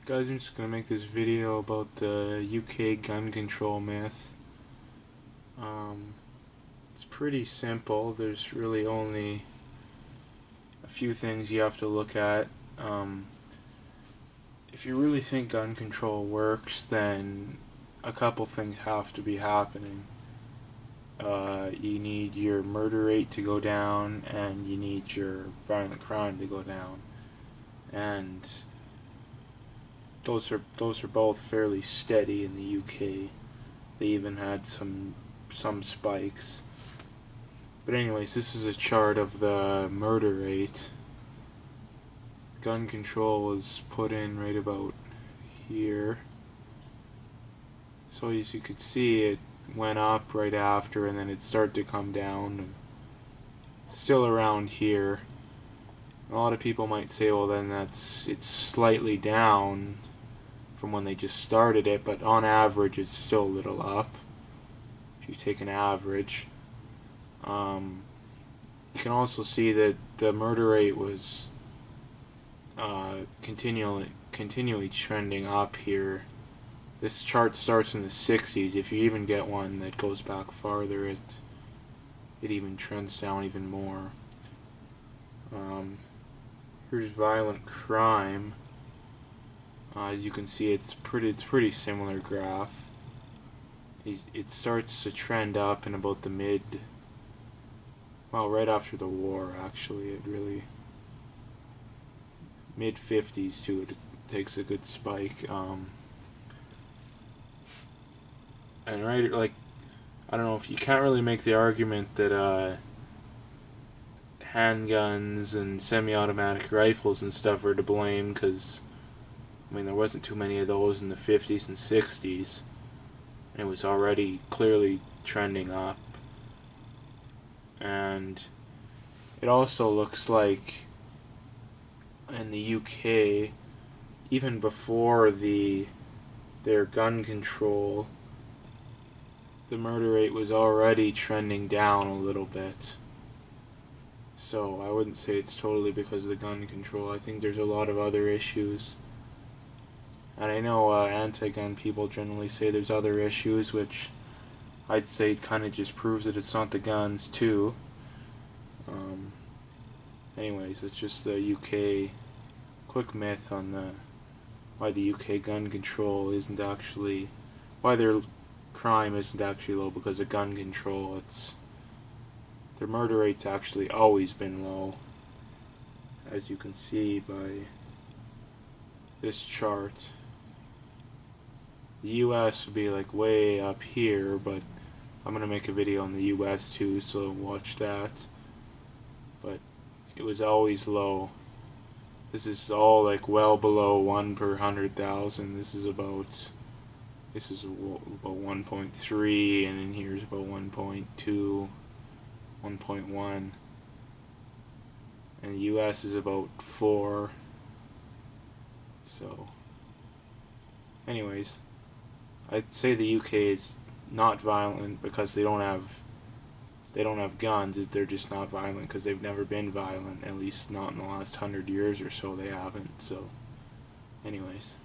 Guys, I'm just gonna make this video about the UK gun control myth. It's pretty simple. There's really only a few things you have to look at. If you really think gun control works, then a couple things have to be happening. You need your murder rate to go down, and you need your violent crime to go down. And those are both fairly steady in the UK. They even had some spikes. But anyways, this is a chart of the murder rate. Gun control was put in right about here. So as you could see, it went up right after, and then it started to come down. Still around here. A lot of people might say, well, then it's slightly down from when they just started it, but on average it's still a little up if you take an average. You can also see that the murder rate was continually trending up here. This chart starts in the 60s. If you even get one that goes back farther, it even trends down even more. Here's violent crime. As you can see, it's pretty similar graph. It starts to trend up in about the right after the war, actually. It really mid-50s too. It takes a good spike. And right, like, I don't know, if you can't really make the argument that handguns and semi-automatic rifles and stuff are to blame, because I mean, there wasn't too many of those in the 50s and 60s, and it was already clearly trending up. And it also looks like in the UK, even before their gun control, the murder rate was already trending down a little bit. So I wouldn't say it's totally because of the gun control. I think there's a lot of other issues. And I know anti-gun people generally say there's other issues, which I'd say kind of just proves that it's not the guns too. Anyways, it's just the UK quick myth on why the UK gun control isn't actually, why their crime isn't actually low because of gun control. Their murder rate's actually always been low, as you can see by this chart. The US would be like way up here, but I'm gonna make a video on the US too, so watch that. But it was always low. This is all like well below 1 per 100,000. This is about 1.3, and in here is about 1.2, 1.1, and the US is about 4. So anyways, I'd say the UK is not violent because they don't have guns. They're just not violent because they've never been violent, at least not in the last 100 years or so. They haven't. So anyways.